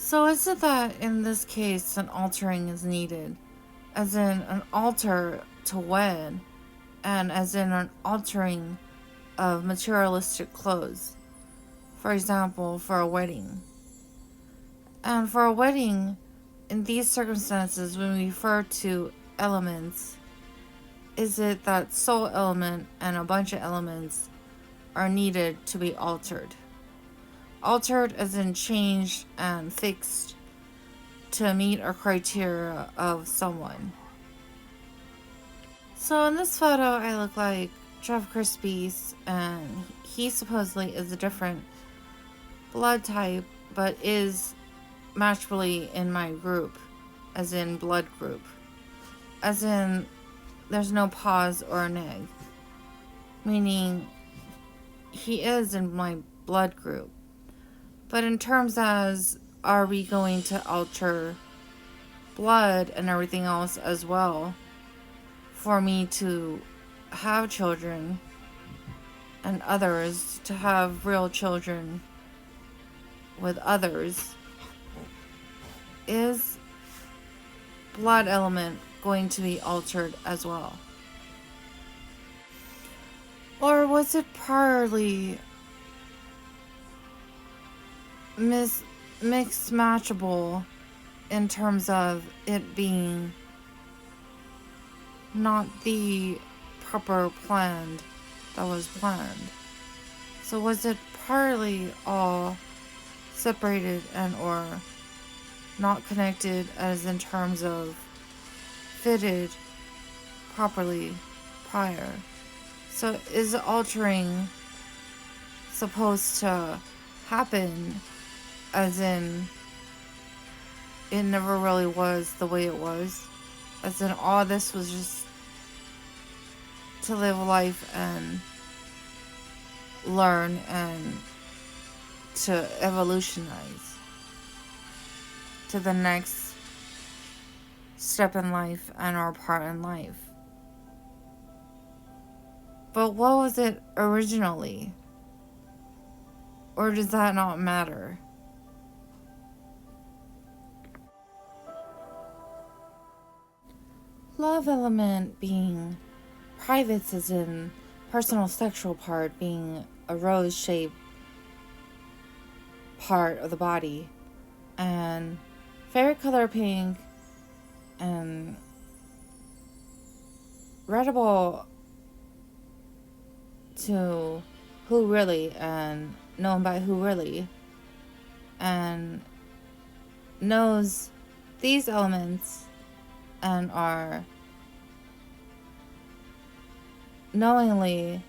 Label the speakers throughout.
Speaker 1: So is it that in this case an altering is needed, as in an altar to wed, and as in an altering of materialistic clothes, for example, for a wedding? And for a wedding, in these circumstances, when we refer to elements, is it that soul element and a bunch of elements are needed to be altered? Altered as in changed and fixed to meet a criteria of someone. So in this photo, I look like Jeff Crispy's, and he supposedly is a different blood type, but is matchfully in my group, as in blood group. As in, there's no pause or a neg, meaning he is in my blood group. But in terms as, are we going to alter blood and everything else as well for me to have children and others to have real children with others? Is blood element going to be altered as well? Or was it priorly mixed matchable in terms of it being not the proper planned that was planned? So was it partly all separated and or not connected, as in terms of fitted properly prior? So is altering supposed to happen as in it never really was the way it was? As in all this was just to live life and learn and to evolutionize to the next step in life and our part in life? But what was it originally? Or does that not matter? Love element being privates, as in personal sexual part being a rose shaped part of the body, and favorite color pink, and readable to who really and known by who really, and knows these elements and are knowingly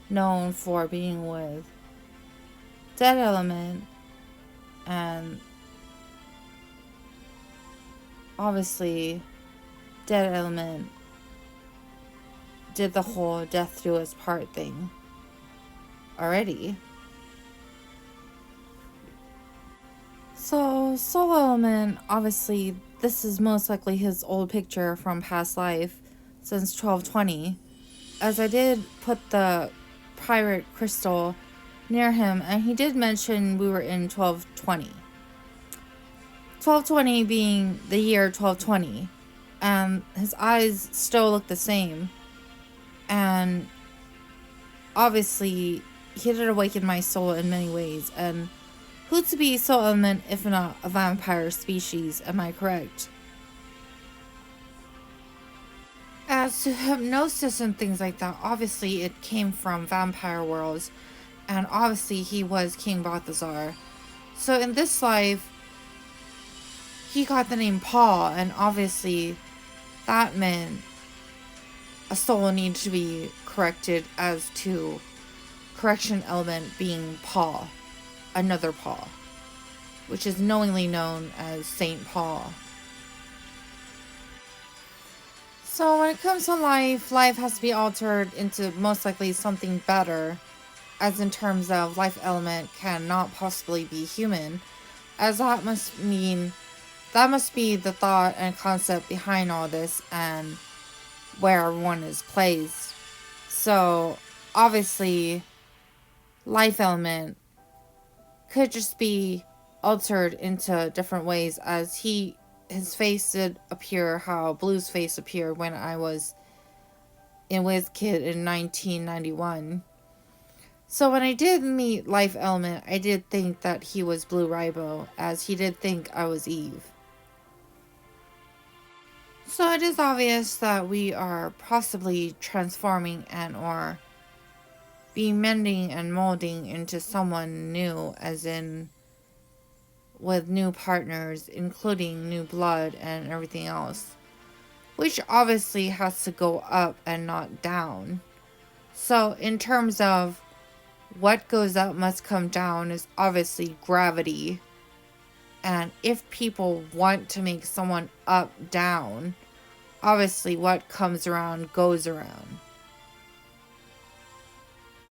Speaker 1: known for being with dead element, and obviously dead element did the whole death do its part thing already. So soul element, obviously this is most likely his old picture from past life since 1220, as I did put the pirate crystal near him, and he did mention we were in 1220. 1220 being the year 1220, and his eyes still look the same, and obviously he did awaken my soul in many ways. And who to be soul element if not a vampire species, am I correct? As to hypnosis and things like that, obviously it came from vampire worlds, and obviously he was King Balthazar. So in this life, he got the name Paul, and obviously that meant a soul needed to be corrected, as to correction element being Paul, another Paul, which is knowingly known as Saint Paul. So when it comes to life, life has to be altered into most likely something better, as in terms of life element cannot possibly be human, as that must be the thought and concept behind all this and where everyone is placed. So obviously life element could just be altered into different ways as his face did appear how Blue's face appeared when I was in WizKid in 1991. So when I did meet Life Element, I did think that he was Blue Ribo, as he did think I was Eve. So it is obvious that we are possibly transforming and or be mending and molding into someone new, as in with new partners, including new blood and everything else, which obviously has to go up and not down. So in terms of what goes up must come down is obviously gravity. And if people want to make someone up down, obviously what comes around goes around.